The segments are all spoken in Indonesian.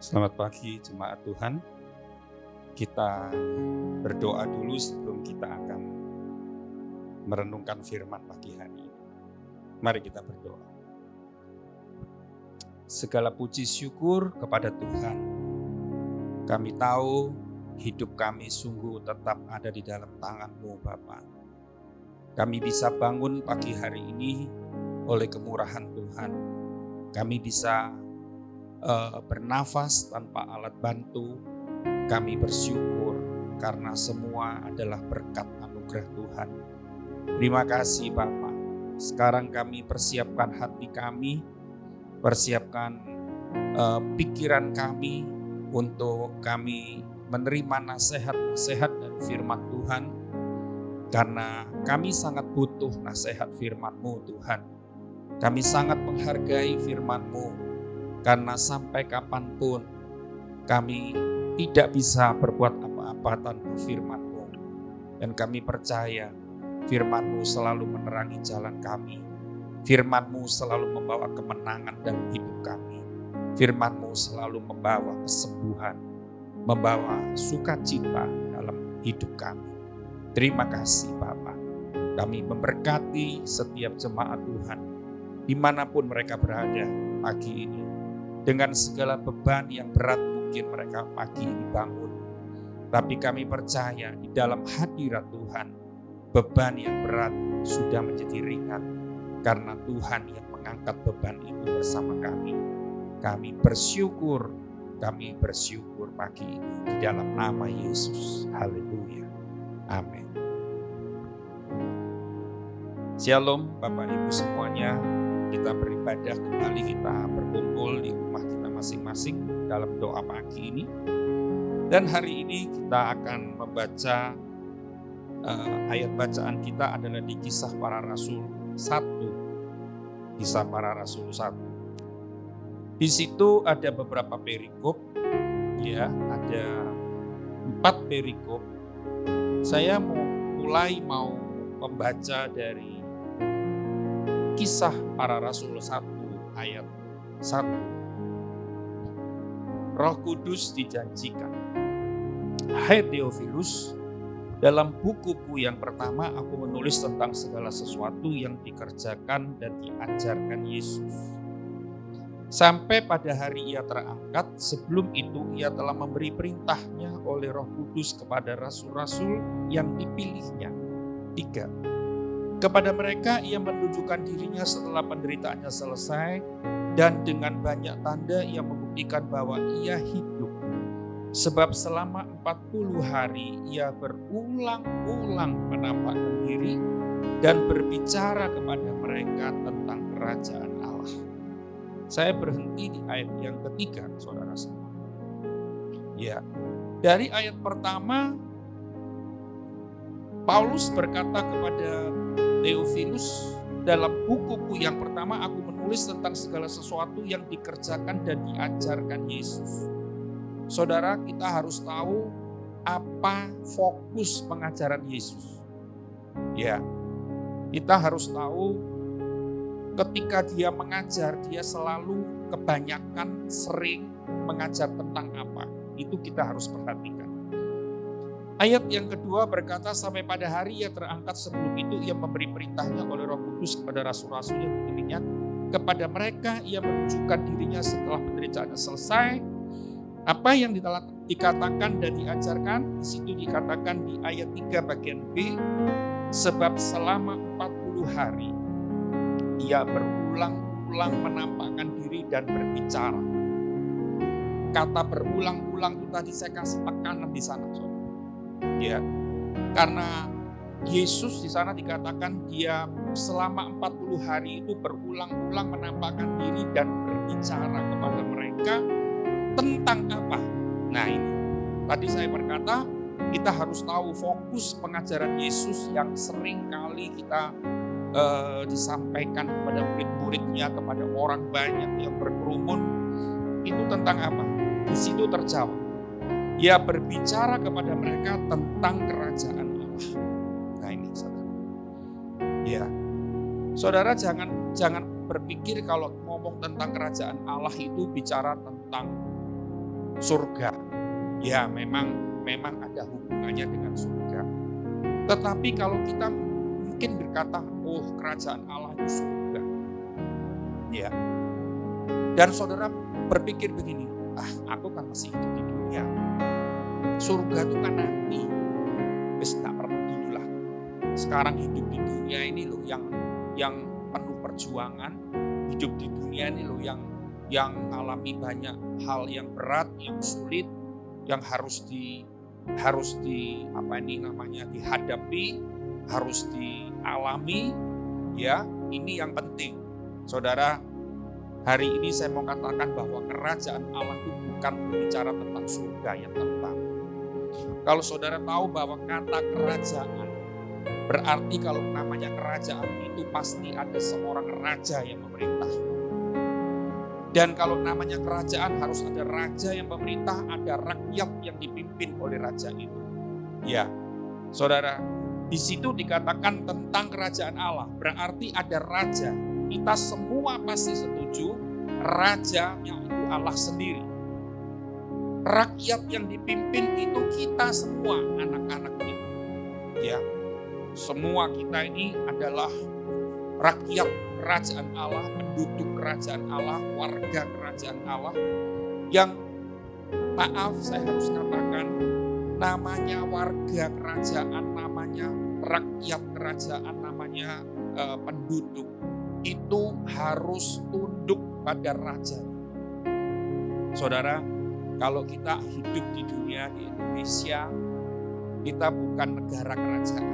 Selamat pagi jemaat Tuhan. Kita berdoa dulu sebelum kita akan merenungkan firman pagi hari ini. Mari kita berdoa. Segala puji syukur kepada Tuhan. Kami tahu hidup kami sungguh tetap ada di dalam tangan-Mu Bapa. Kami bisa bangun pagi hari ini oleh kemurahan Tuhan. Kami bisa bernafas tanpa alat bantu. Kami bersyukur karena semua adalah berkat anugerah Tuhan. Terima kasih Bapa. Sekarang kami persiapkan hati kami, persiapkan pikiran kami untuk kami menerima nasihat-nasihat dari firman Tuhan. Karena kami sangat butuh nasihat firman-Mu Tuhan. Kami sangat menghargai firman-Mu. Karena sampai kapanpun kami tidak bisa berbuat apa-apa tanpa firman-Mu. Dan kami percaya firman-Mu selalu menerangi jalan kami. Firman-Mu selalu membawa kemenangan dalam hidup kami. Firman-Mu selalu membawa kesembuhan, membawa sukacita dalam hidup kami. Terima kasih Bapa. Kami memberkati setiap jemaat Tuhan dimanapun mereka berada pagi ini. Dengan segala beban yang berat mungkin mereka pagi ini bangun. Tapi kami percaya di dalam hadirat Tuhan, beban yang berat sudah menjadi ringan. Karena Tuhan yang mengangkat beban itu bersama kami. Kami bersyukur pagi ini di dalam nama Yesus. Haleluya. Amin. Shalom Bapak Ibu semuanya. Kita beribadah kembali, kita berkumpul di rumah kita masing-masing dalam doa pagi ini. Dan hari ini kita akan membaca ayat bacaan kita adalah di Kisah Para Rasul 1. Kisah Para Rasul 1. Di situ ada beberapa perikop, ya, ada 4 perikop. Saya mau membaca dari Kisah Para Rasul 1 ayat 1. Roh Kudus dijanjikan. Hai Theophilus, dalam bukuku yang pertama aku menulis tentang segala sesuatu yang dikerjakan dan diajarkan Yesus. Sampai pada hari ia terangkat, sebelum itu ia telah memberi perintahnya oleh Roh Kudus kepada rasul-rasul yang dipilihnya. 3. Kepada mereka ia menunjukkan dirinya setelah penderitaannya selesai, dan dengan banyak tanda ia membuktikan bahwa ia hidup. Sebab selama 40 hari ia berulang-ulang menampakkan diri dan berbicara kepada mereka tentang kerajaan Allah. Saya berhenti di ayat yang ketiga, saudara semua. Ya, dari ayat pertama Paulus berkata kepada Theophilus, dalam bukuku yang pertama aku menulis tentang segala sesuatu yang dikerjakan dan diajarkan Yesus. Saudara, kita harus tahu apa fokus pengajaran Yesus. Ya, kita harus tahu ketika dia mengajar, dia selalu kebanyakan sering mengajar tentang apa. Itu kita harus perhatikan. Ayat yang kedua berkata, sampai pada hari ia terangkat, sebelum itu ia memberi perintahnya oleh Roh Kudus kepada rasul-rasul yang dipilihnya. Kepada mereka ia menunjukkan dirinya setelah penderitaannya selesai. Apa yang dikatakan dan diajarkan, di situ dikatakan di ayat 3 bagian B, sebab selama 40 hari ia berulang-ulang menampakkan diri dan berbicara. Kata berulang-ulang itu tadi saya kasih tekanan di sana, saudara. Ya, karena Yesus di sana dikatakan dia selama 40 hari itu berulang-ulang menampakkan diri dan berbicara kepada mereka tentang apa. Nah ini, tadi saya berkata kita harus tahu fokus pengajaran Yesus yang sering kali kita disampaikan kepada murid-muridnya, kepada orang banyak yang berkerumun, itu tentang apa? Di situ terjawab. Ia berbicara kepada mereka tentang kerajaan Allah. Nah ini saudara. Ya, saudara jangan berpikir kalau ngomong tentang kerajaan Allah itu bicara tentang surga. Ya memang ada hubungannya dengan surga. Tetapi kalau kita mungkin berkata, oh kerajaan Allah itu surga. Ya. Dan saudara berpikir begini, aku kan masih hidup di dunia. Surga itu kan nanti. Wis tak perlu dulu lah. Sekarang hidup di dunia ini loh yang penuh perjuangan. Hidup di dunia ini loh yang alami banyak hal yang berat, yang sulit, yang harus dihadapi, harus dialami. Ya, ini yang penting. Saudara, hari ini saya mau katakan bahwa kerajaan Allah itu bukan berbicara tentang surga yang terbang. Kalau saudara tahu bahwa kata kerajaan, berarti kalau namanya kerajaan itu pasti ada seorang raja yang memerintah. Dan kalau namanya kerajaan harus ada raja yang memerintah, ada rakyat yang dipimpin oleh raja itu. Ya, saudara, di situ dikatakan tentang kerajaan Allah, berarti ada raja. Kita semua pasti setuju, rajanya itu Allah sendiri. Rakyat yang dipimpin itu kita semua, anak-anaknya. Ya, semua kita ini adalah rakyat kerajaan Allah, penduduk kerajaan Allah, warga kerajaan Allah. Yang maaf saya harus katakan, namanya warga kerajaan, namanya rakyat kerajaan, namanya penduduk, itu harus tunduk pada raja. Saudara, kalau kita hidup di dunia, di Indonesia, kita bukan negara kerajaan,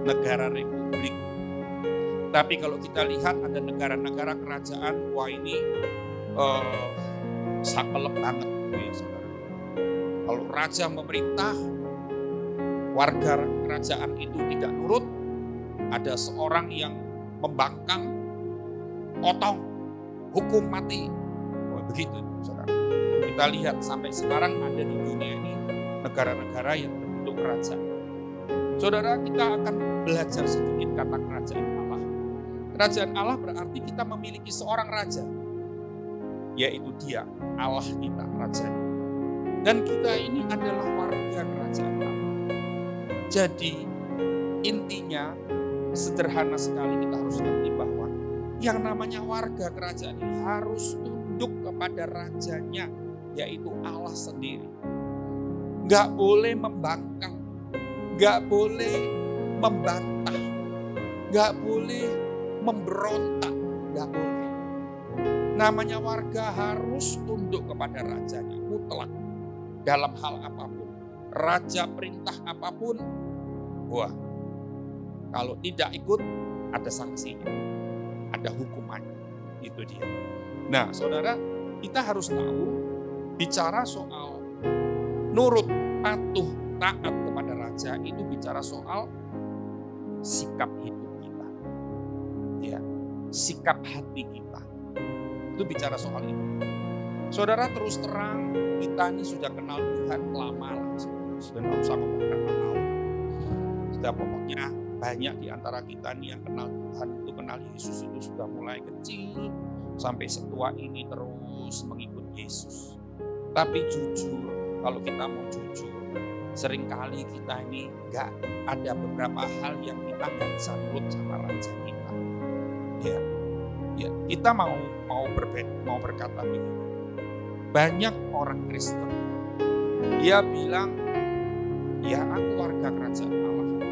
negara republik. Tapi kalau kita lihat ada negara-negara kerajaan, wah ini saklek banget, ya saudara. Kalau raja memerintah, warga kerajaan itu tidak nurut, ada seorang yang membangkang, potong, hukum mati. Wah begitu, saudara. Kita lihat sampai sekarang ada di dunia ini negara-negara yang berbentuk kerajaan. Saudara, kita akan belajar sedikit kata kerajaan Allah. Kerajaan Allah berarti kita memiliki seorang raja, yaitu Dia, Allah kita, raja. Dan kita ini adalah warga kerajaan Allah. Jadi intinya sederhana sekali, kita harus ngerti bahwa yang namanya warga kerajaan ini harus tunduk kepada rajanya, yaitu Allah sendiri. Gak boleh membangkang, gak boleh membantah, gak boleh memberontak, gak boleh. Namanya warga harus tunduk kepada rajanya, mutlak. Dalam hal apapun, raja perintah apapun, wah, kalau tidak ikut ada sanksinya, ada hukumannya, itu dia. Nah saudara, kita harus tahu, bicara soal nurut, patuh, taat kepada raja, itu bicara soal sikap hidup kita, ya, sikap hati kita. Itu bicara soal itu. Saudara, terus terang, kita ini sudah kenal Tuhan lama lah, sudah nggak usah ngomong berapa tahun. Sudah pokoknya banyak di antara kita nih yang kenal Tuhan, itu kenal Yesus itu sudah mulai kecil sampai setua ini terus mengikut Yesus. Tapi jujur, kalau kita mau jujur, seringkali kita ini nggak ada beberapa hal yang kita nggak bisa nurut sama raja kita. Ya, kita mau berkata begini. Banyak orang Kristen, dia bilang, ya aku warga kerajaan Allah.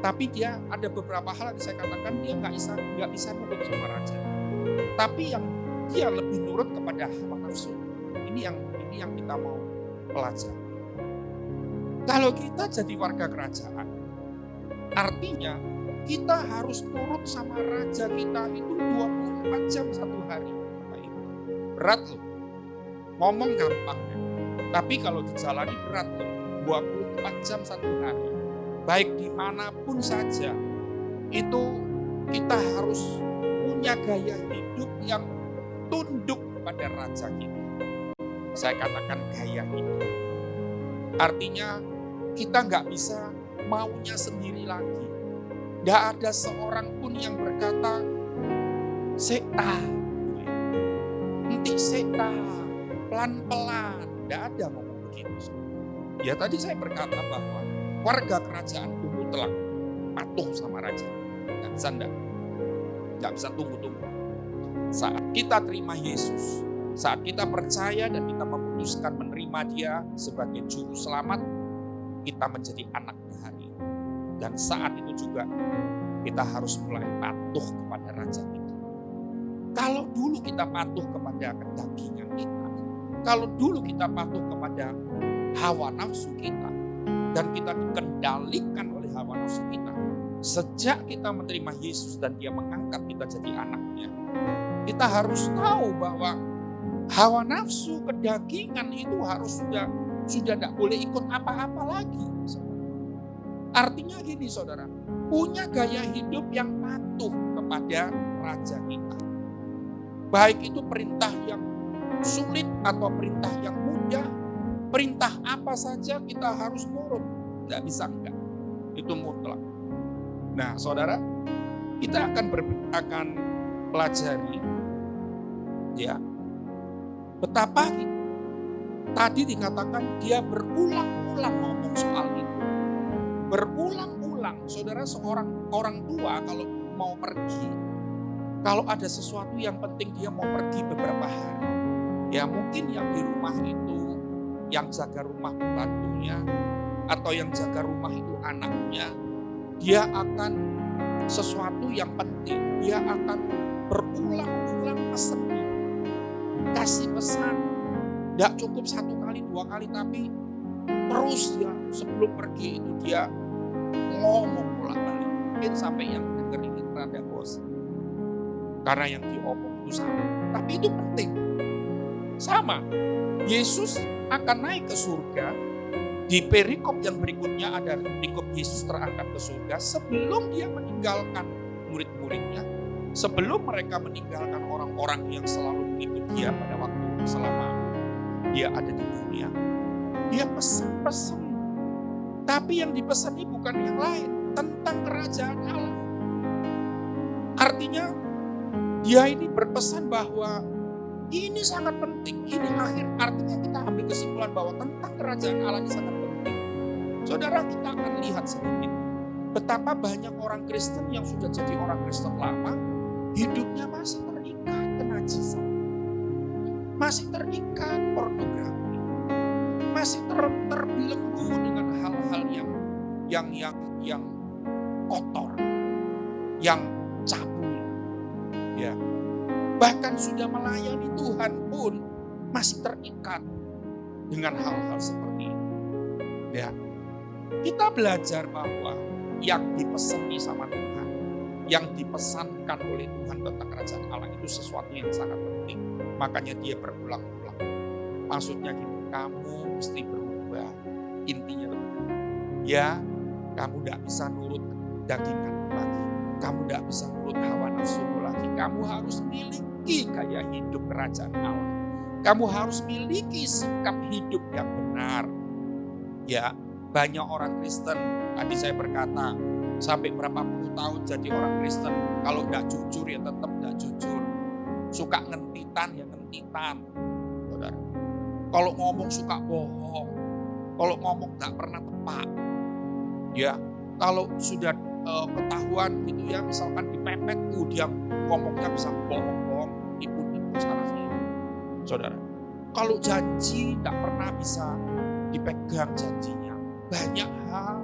Tapi dia ada beberapa hal yang saya katakan dia nggak bisa nurut sama raja. Tapi yang dia lebih nurut kepada hawa nafsu. Ini yang kita mau pelajari. Kalau kita jadi warga kerajaan, artinya kita harus nurut sama raja kita itu 24 jam satu hari. Berat loh. Ngomong gampang ya. Tapi kalau dijalani berat loh. 24 jam satu hari. Baik dimanapun saja. Itu kita harus punya gaya hidup yang tunduk kepada raja kita. Saya katakan gaya hidup. Artinya kita nggak bisa maunya sendiri lagi. Nggak ada seorang pun yang berkata, "Sekta, nanti sekta, pelan-pelan. Tidak ada ngomong begitu. Ya tadi saya berkata bahwa warga kerajaan itu mutlak patuh sama raja. Nggak bisa tunggu-tunggu. Saat kita terima Yesus, saat kita percaya dan kita memutuskan menerima Dia sebagai juru selamat, kita menjadi anaknya hari ini. Dan saat itu juga kita harus mulai patuh kepada raja kita. Kalau dulu kita patuh kepada kedagingan kita, kalau dulu kita patuh kepada hawa nafsu kita, dan kita dikendalikan oleh hawa nafsu kita, sejak kita menerima Yesus dan Dia mengangkat kita jadi anaknya, kita harus tahu bahwa hawa nafsu kedagingan itu harus sudah tidak boleh ikut apa-apa lagi. Artinya gini saudara, punya gaya hidup yang patuh kepada raja kita. Baik itu perintah yang sulit atau perintah yang mudah, perintah apa saja kita harus nurut. Tidak bisa enggak, itu mutlak. Nah saudara, kita akan pelajari ya betapa tadi dikatakan dia berulang-ulang ngomong soal itu. Berulang-ulang, saudara, seorang orang tua kalau mau pergi, kalau ada sesuatu yang penting dia mau pergi beberapa hari, ya mungkin yang di rumah itu, yang jaga rumah pembantunya, atau yang jaga rumah itu anaknya, dia akan sesuatu yang penting, dia akan berulang-ulang pesan, kasih pesan, tidak cukup 1 kali 2 kali, tapi terus ya sebelum pergi itu dia ngomong bolak-balik, mungkin sampai yang denger ini rada bosan karena yang diomong itu sama, tapi itu penting. Sama, Yesus akan naik ke surga. Di perikop yang berikutnya ada perikop Yesus terangkat ke surga sebelum Dia meninggalkan murid-muridnya, sebelum mereka meninggalkan orang-orang yang selalu mengikuti Dia pada waktu selama Dia ada di dunia. Dia pesan-pesan. Tapi yang dipesan ini bukan yang lain, tentang kerajaan Allah. Artinya Dia ini berpesan bahwa ini sangat penting. Ini artinya kita ambil kesimpulan bahwa tentang kerajaan Allah ini sangat penting. Saudara, kita akan lihat sedikit betapa banyak orang Kristen yang sudah jadi orang Kristen lama, hidupnya masih terikat kenajisan, masih terikat pornografi, masih terbelenggu dengan hal-hal yang kotor, yang cabul, ya. Bahkan sudah melayani Tuhan pun masih terikat dengan hal-hal seperti ini. Ya, kita belajar bahwa yang dipesani sama Tuhan, yang dipesankan oleh Tuhan tentang kerajaan Allah itu sesuatu yang sangat penting. Makanya Dia berulang-ulang. Maksudnya gini, kamu mesti berubah. Intinya ya, kamu tidak bisa nurut dagingan lagi. Kamu tidak bisa nurut hawa nafsu lagi. Kamu harus miliki gaya hidup kerajaan Allah. Kamu harus miliki sikap hidup yang benar. Ya, banyak orang Kristen, tadi saya berkata, sampai berapa puluh tahun jadi orang Kristen, kalau tidak jujur ya tetap tidak jujur. Suka ngentitan ya ngentitan. Saudara. Kalau ngomong suka bohong. Kalau ngomong tidak pernah tepat. Ya, kalau sudah ketahuan gitu ya, misalkan dipepet, dia ngomongnya bisa bohong-bohong, tipu-tipu sana sini. Saudara, kalau janji tidak pernah bisa dipegang janjinya. Banyak hal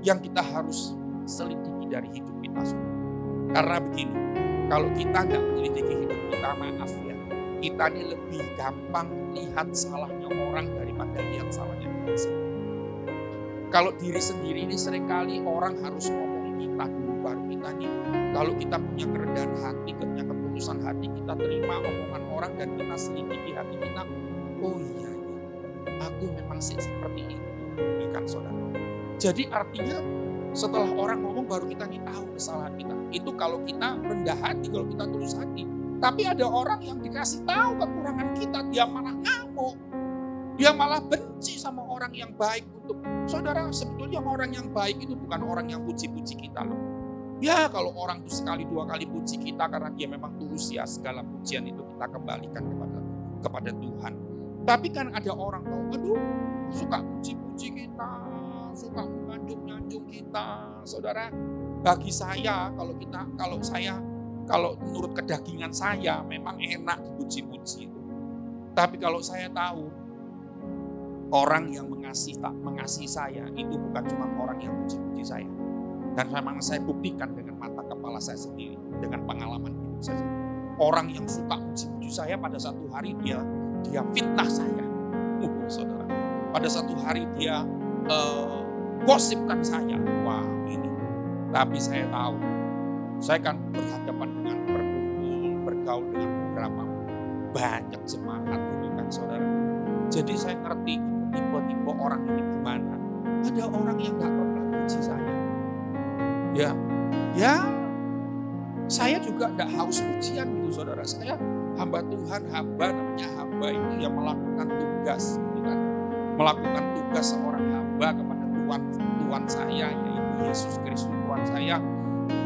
yang kita harus selidiki dari hidup kita. Saudara. Karena begini, kalau kita nggak menyelidiki hidup kita, maaf ya, kita ini lebih gampang lihat salahnya orang daripada lihat salahnya kita. Kalau diri sendiri ini seringkali orang harus ngomongin kita dulu, baru kita nih. Kalau kita punya kerendahan hati, punya ketulusan hati, kita terima omongan orang dan kita selidiki hati kita. Oh iya, aku memang sih seperti itu. Ini kan saudara. Jadi artinya setelah orang ngomong baru kita nih tahu kesalahan kita. Itu kalau kita rendah hati, kalau kita tulus hati. Tapi ada orang yang dikasih tahu kekurangan kita, dia malah ngamuk. Dia malah benci sama orang yang baik untuk saudara. Sebetulnya orang yang baik itu bukan orang yang puji-puji kita loh. Ya kalau orang itu sekali 2 kali puji kita karena dia memang tulus, ya segala pujian itu kita kembalikan kepada Tuhan. Tapi kan ada orang tahu, aduh, suka puji-puji kita, suka menyanjung-nyanjung kita. Saudara, bagi saya kalau menurut kedagingan saya memang enak dipuji-puji itu. Tapi kalau saya tahu orang yang mengasihi saya itu bukan cuma orang yang puji-puji saya. Dan memang saya buktikan dengan mata kepala saya sendiri, dengan pengalaman hidup saya sendiri. Orang yang suka puji-puji saya pada satu hari dia fitnah saya. Saudara. Pada satu hari dia gosipkan saya. Wah, ini. Tapi saya tahu, saya kan berhadapan dengan bergaul dengan beberapa banyak jemaat gitu kan, saudara. Jadi saya ngerti tipe-tipe orang ini gimana. Ada orang yang gak pernah puji saya. Ya, saya juga gak haus pujian gitu, saudara. Saya hamba Tuhan, namanya hamba itu yang melakukan tugas, gitu kan. Melakukan tugas seorang hamba kepada Tuhan saya, yaitu Yesus Kristus Tuhan saya.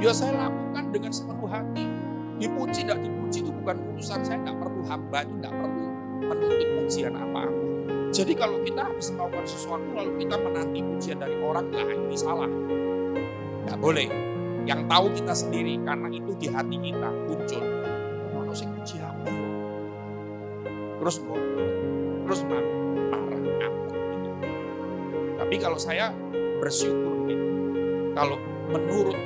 Ya saya lakukan dengan sepenuh hati. Dipuji, tidak dipuji itu bukan urusan saya, tidak perlu hamba itu, tidak perlu menuntut pujian apa-apa. Jadi kalau kita habis melakukan sesuatu lalu kita menanti pujian dari orang, nah ini salah. Tidak boleh. Yang tahu kita sendiri, karena itu di hati kita muncul. Ono sing puji aku. Terus marah gitu. Tapi kalau saya bersyukur gitu. Kalau menurut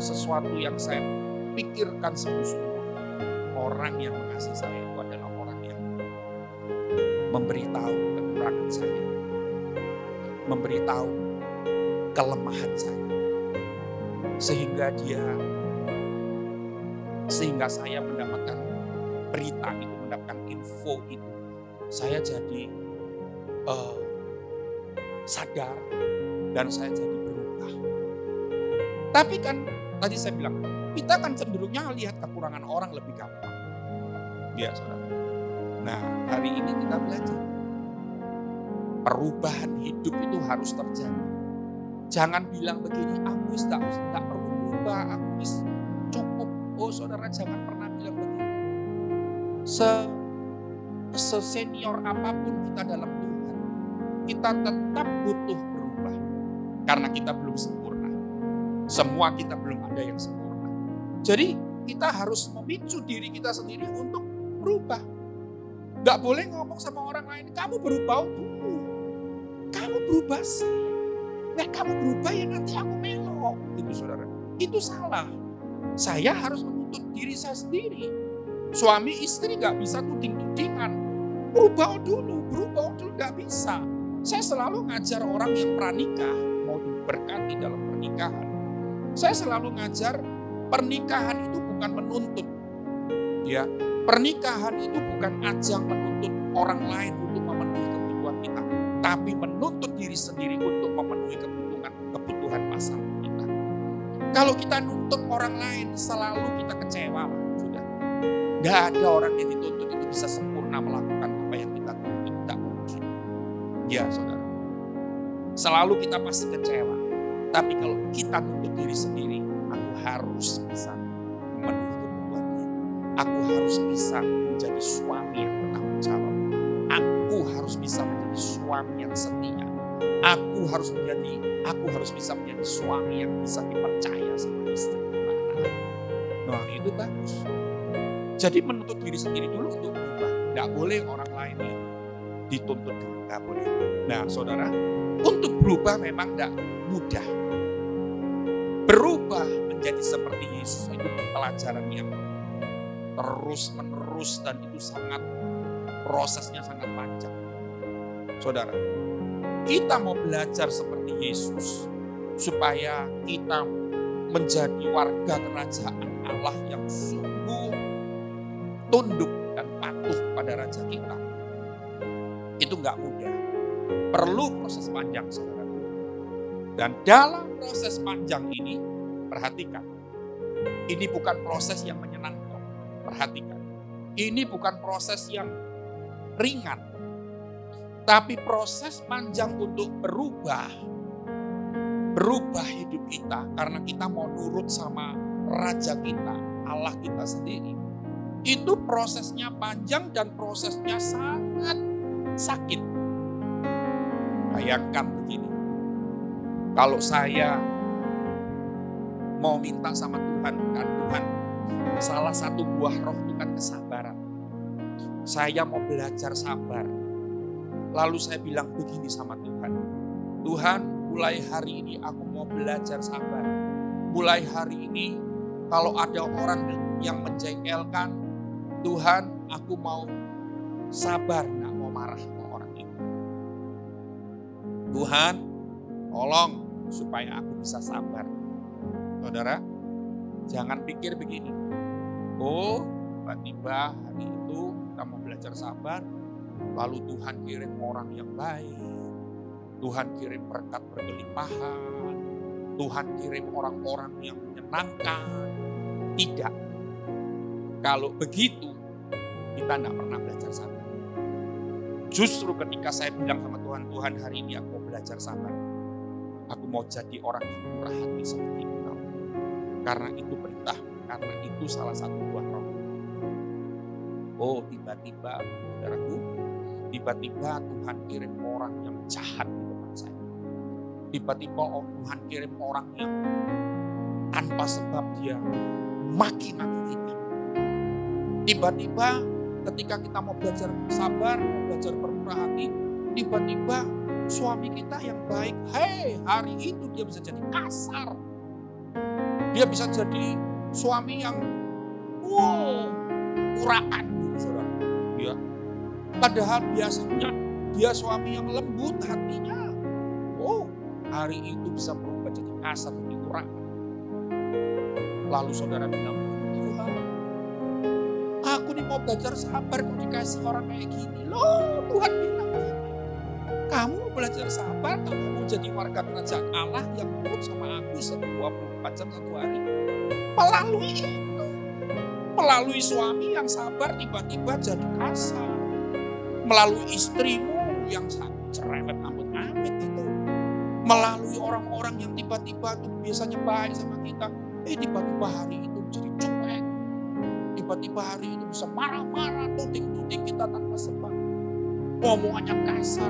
sesuatu yang saya pikirkan sungguh-sungguh, orang yang mengasihi saya itu adalah orang yang memberitahu kekurangan saya, memberitahu kelemahan saya, sehingga saya mendapatkan berita itu, mendapatkan info itu, saya jadi sadar dan saya jadi berubah. Tapi kan tadi saya bilang, kita kan cenderungnya lihat kekurangan orang lebih gampang. Ya, saudara. Nah, hari ini kita belajar. Perubahan hidup itu harus terjadi. Jangan bilang begini, aku tak perlu berubah, aku cukup. Oh, saudara, jangan pernah bilang begini. Sesenior apapun kita dalam Tuhan, kita tetap butuh berubah. Karena kita belum sempurna. Semua kita belum ada yang sempurna. Jadi kita harus memicu diri kita sendiri untuk berubah. Gak boleh ngomong sama orang lain, kamu berubah dulu. Kamu berubah sih. Nah, kamu berubah ya nanti aku melok. Itu saudara. Itu salah. Saya harus menuntut diri saya sendiri. Suami istri gak bisa tuding-tudingan. Berubah dulu gak bisa. Saya selalu ngajar orang yang pranikah, mau diberkati dalam pernikahan. Saya selalu ngajar pernikahan itu bukan menuntut. Ya, pernikahan itu bukan ajang menuntut orang lain untuk memenuhi kebutuhan kita, tapi menuntut diri sendiri untuk memenuhi kebutuhan pasangan kita. Kalau kita nuntut orang lain, selalu kita kecewa, sudah. Gak ada orang yang dituntut itu bisa sempurna melakukan apa yang kita tuntut, tidak mungkin. Ya, saudara. Selalu kita pasti kecewa. Tapi kalau kita nuntut diri sendiri, aku harus bisa memenuhi kebutuhannya. Aku harus bisa menjadi suami yang bertanggung jawab. Aku harus bisa menjadi suami yang setia. Aku harus bisa menjadi suami yang bisa dipercaya sama istri dan anak-anak. Nah, itu bagus. Jadi menuntut diri sendiri dulu untuk berubah. Tidak boleh orang lain yang dituntut dulu. Tidak boleh. Nah, saudara, untuk berubah memang tidak mudah. Berubah menjadi seperti Yesus itu pelajaran yang terus-menerus dan itu prosesnya sangat panjang. Saudara, kita mau belajar seperti Yesus supaya kita menjadi warga kerajaan Allah yang sungguh tunduk dan patuh pada Raja kita. Itu enggak mudah. Perlu proses panjang, saudara. Dan dalam proses panjang ini, perhatikan. Ini bukan proses yang menyenangkan. Perhatikan. Ini bukan proses yang ringan. Tapi proses panjang untuk berubah hidup kita. Karena kita mau nurut sama Raja kita, Allah kita sendiri. Itu prosesnya panjang dan prosesnya sangat sakit. Bayangkan begini, kalau saya mau minta sama Tuhan, kan Tuhan, salah satu buah roh itu kan kesabaran. Saya mau belajar sabar. Lalu saya bilang begini sama Tuhan, Tuhan, mulai hari ini aku mau belajar sabar. Mulai hari ini kalau ada orang yang menjengkelkan, Tuhan, aku mau sabar, gak mau marah sama orang itu. Tuhan, tolong supaya aku bisa sabar. Saudara, jangan pikir begini. Oh, tiba-tiba hari itu kita mau belajar sabar, lalu Tuhan kirim orang yang baik. Tuhan kirim berkat berkelimpahan. Tuhan kirim orang-orang yang menyenangkan. Tidak. Kalau begitu, kita tidak pernah belajar sabar. Justru ketika saya bilang sama Tuhan, Tuhan hari ini aku mau belajar sabar. Aku mau jadi orang yang murah hati seperti Engkau. Karena itu perintah, karena itu salah satu buah roh. Oh, tiba-tiba, saudaraku, tiba-tiba Tuhan kirim orang yang jahat di depan saya. Tiba-tiba Tuhan kirim orang yang tanpa sebab dia maki-maki kita. Tiba-tiba ketika kita mau belajar sabar, mau belajar bermurah hati, tiba-tiba suami kita yang baik, hari itu dia bisa jadi kasar. Dia bisa jadi suami yang uraan gitu, saudara. Ya. Padahal biasanya dia suami yang lembut hatinya. Hari itu bisa berubah jadi kasar, jadi uraan. Lalu saudara bilang, Tuhan, aku nih mau belajar sabar kok dikasih orang kayak gini. Loh, Tuhan bilang gini, kamu mau belajar sabar, kamu mau jadi warga kerajaan Allah yang nurut sama aku 24 jam satu hari. Melalui itu, melalui suami yang sabar tiba-tiba jadi kasar. Melalui istrimu yang cerewet amit-amit itu. Melalui orang-orang yang tiba-tiba tuh biasanya baik sama kita. Tiba-tiba hari itu jadi cuek. Tiba-tiba hari itu bisa marah-marah, tuding-tuding kita tanpa sebab. Omongannya kasar.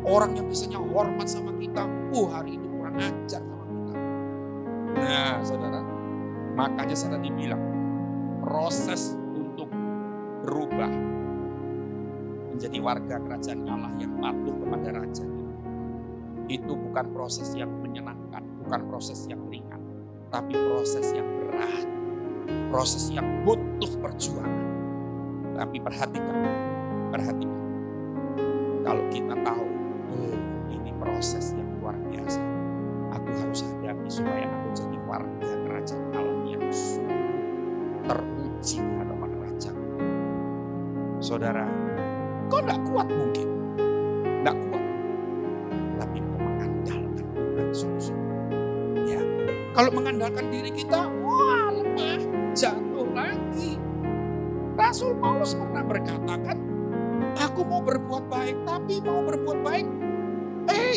Orang yang biasanya hormat sama kita, hari itu kurang ajar sama kita. Nah, saudara, makanya saya tadi bilang, proses untuk berubah menjadi warga kerajaan Allah yang patuh kepada Raja itu bukan proses yang menyenangkan, bukan proses yang ringan, tapi proses yang berat, proses yang butuh perjuangan. Tapi perhatikan, kalau kita tahu, ini proses yang luar biasa, aku harus hadapi supaya aku jadi warga kerajaan Allah yang sungguh teruji di hadapan Raja. Saudara, kau tidak kuat mungkin, tidak kuat, tapi kau mengandalkan Tuhan sungguh-sungguh. Ya, kalau mengandalkan diri kita, lemah, jatuh lagi. Rasul Paulus pernah berkata kan, aku mau berbuat baik, tapi mau berbuat baik,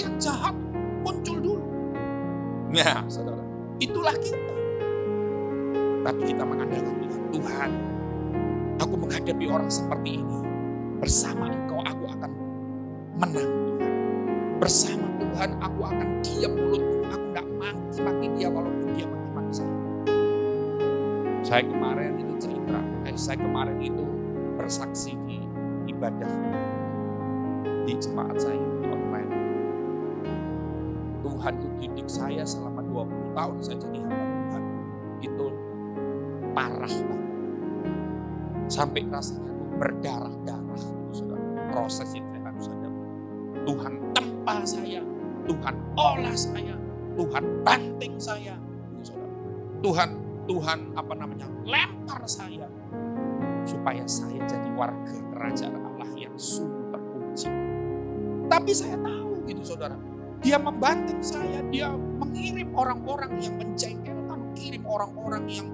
yang jahat muncul dulu. Nah, saudara, itulah kita. Tapi kita mengandalkan Tuhan. Tuhan, aku menghadapi orang seperti ini. Bersama Engkau aku akan menang, Tuhan. Bersama Tuhan aku akan diam mulutku. Aku tidak maki-maki dia walaupun dia maki-maki saya. Saya kemarin itu cerita. Saya kemarin itu bersaksi di ibadah di jemaat saya di online. Tuhan itu didik saya selama 20 tahun saya jadi hamba Tuhan. Itu parah banget. Sampai rasanya tuh berdarah-darah. Proses yang saya harus hadapi. Tuhan tempa saya. Tuhan olah saya. Tuhan banting saya. Tuhan lempar saya. Supaya saya jadi warga kerajaan Allah yang sungguh terpuji. Tapi saya tahu gitu saudara. Dia membanting saya. Dia mengirim orang-orang yang menjengkelkan. Kirim orang-orang yang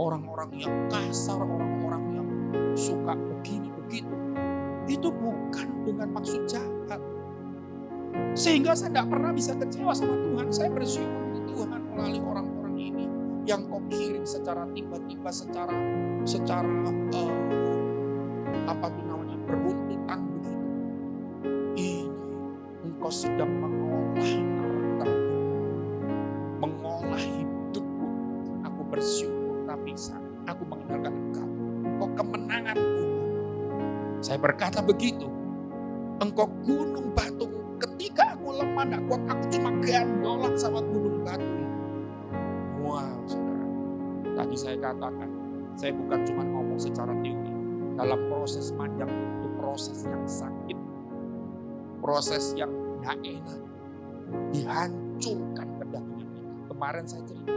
orang-orang yang kasar. Orang-orang yang suka begini-begitu. Itu bukan dengan maksud jahat. Sehingga saya tidak pernah bisa kecewa sama Tuhan. Saya bersyukur di Tuhan melalui orang-orang ini yang kau kirim secara tiba-tiba, secara beruntutan begitu. Ini Engkau sedang mengolah karakterku, mengolah hidupku. Aku bersyukur, tapi aku mengandalkan Engkau. Engkau kemenanganku. Saya berkata begitu. Engkau gunung batu. Ketika aku lemah, tidak kuat, aku cuma gandolan sama gunung batu. Wow, saudara. Tadi saya katakan, saya bukan cuma ngomong secara teori. Dalam proses panjang itu proses yang sakit. Proses yang tidak enak. Dihancurkan kedagingan kita. Kemarin saya cerita.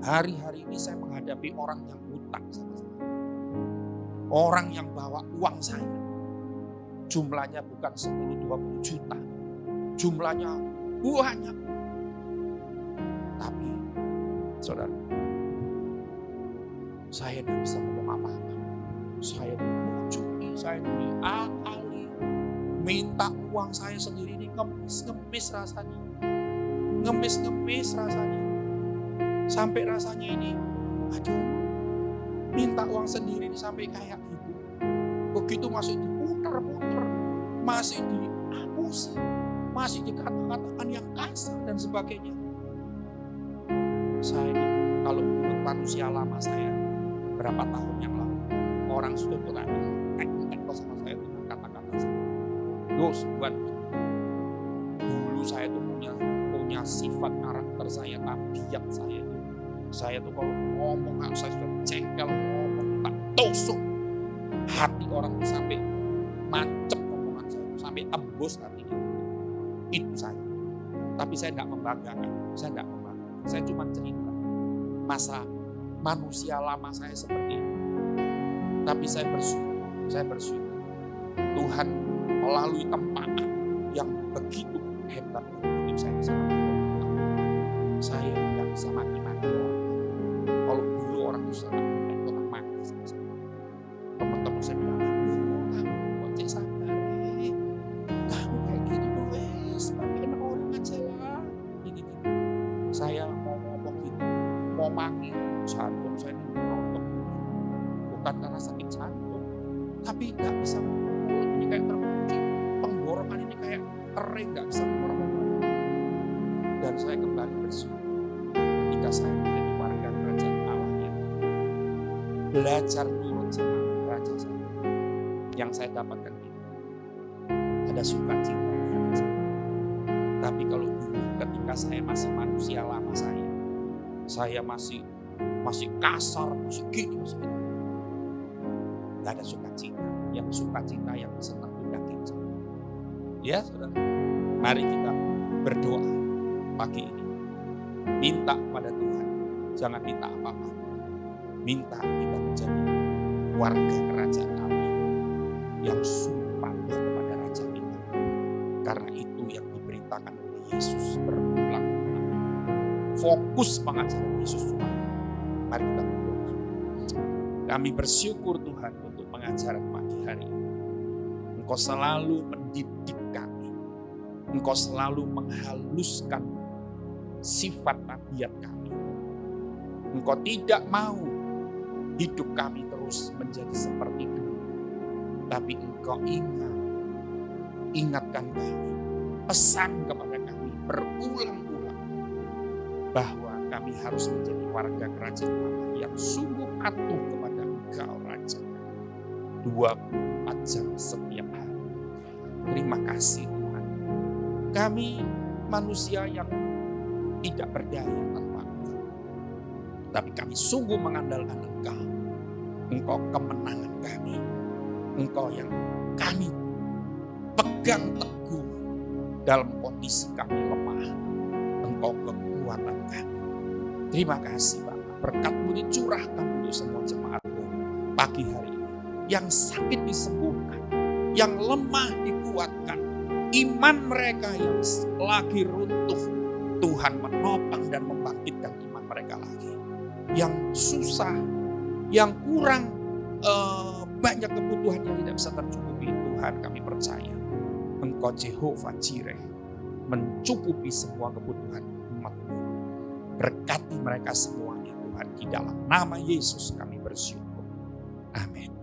Hari-hari ini saya menghadapi orang yang hutang sama saya. Orang yang bawa uang saya. Jumlahnya bukan 10-20 juta. Jumlahnya banyak. Tapi, saudara, saya tidak bisa ngomong apa-apa. Saya dibujuki, saya diakali. Minta uang saya sendiri ini ngemis rasanya. Ngemis rasanya. Sampai rasanya ini, aduh, minta uang sendiri ini sampai kayak gitu. Begitu masih diputer-puter, masih diakusi, masih dikata-katakan yang kasar dan sebagainya. Saya ini, kalau menurut manusia lama saya, berapa tahun yang lalu, orang sudah berani tek sama saya dengan kata-kata saya. Dos, buat dulu saya tuh punya sifat karakter saya, tabiat saya itu. Saya tuh kalau ngomong, saya sudah cengkel ngomong, tak tusuk hati orang tuh sampai mancep omongan saya, sampai tembus hatinya. Itu saya. Tapi saya tidak membanggakan, saya cuma cerita masa manusia lama saya seperti itu. Tapi saya bersyukur. Tuhan melalui tempatan yang begitu hebat hidup saya sangat beruntung. Saya tidak bisa maki-maki orang. Kalau dulu orang itu sangat otak mati sama saya. Teman-teman saya bilang, kamu kok cek sabar, kamu kayak gitu tuh, sebagian orang aja lah. Gini. Saya mau ngomong gitu, mau maki, jantung saya ini merontok. Bukan karena sakit jantung, tapi nggak bisa ngomong. Ini kayak terkunci, tenggorokan ini kayak kering, nggak bisa ngomong. Dan saya kembali bersyukur ketika saya menjadi warga kerajaan Allah yang belajar nurut sama raja saya. Yang saya dapatkan itu ada sukacita di hati saya. Tapi kalau dulu ketika saya masih manusia lama saya masih kasar, masih gini, masih gitu. Gak ada sukacita. Yang sukacita yang senang daging. Ya saudara, mari kita berdoa pagi ini. Minta kepada Tuhan, jangan minta apa-apa. Minta kita menjadi warga kerajaan Allah yang sungguh patuh kepada Raja kita. Karena itu yang diberitakan oleh Yesus berulang-ulang. Fokus pengajaran Yesus cuma. Mari kita berdoa. Kami bersyukur Tuhan untuk pengajaran pagi hari ini. Engkau selalu mendidik kami. Engkau selalu menghaluskan sifat tabiat kami. Engkau tidak mau hidup kami terus menjadi seperti dulu. Tapi Engkau ingatkan kami, pesan kepada kami berulang-ulang bahwa kami harus menjadi warga kerajaan Allah yang sungguh patuh kepada Engkau Raja 24 jam setiap hari. Terima kasih Tuhan. Kami manusia yang tidak berdaya tanpa Engkau. Tapi kami sungguh mengandalkan Engkau. Engkau kemenangan kami. Engkau yang kami pegang teguh dalam kondisi kami lemah. Engkau kekuatan kami. Terima kasih Bapak. Berkat-Mu dicurahkan untuk semua jemaat-Mu pagi hari ini. Yang sakit disembuhkan. Yang lemah dikuatkan. Iman mereka yang lagi runtuh, Tuhan menopang dan membangkitkan iman mereka lagi. Yang susah, yang kurang banyak kebutuhan yang tidak bisa tercukupi, Tuhan kami percaya Engkau Jehovah Jireh mencukupi semua kebutuhan umat-Mu. Berkati mereka semuanya Tuhan, di dalam nama Yesus kami bersyukur. Amin.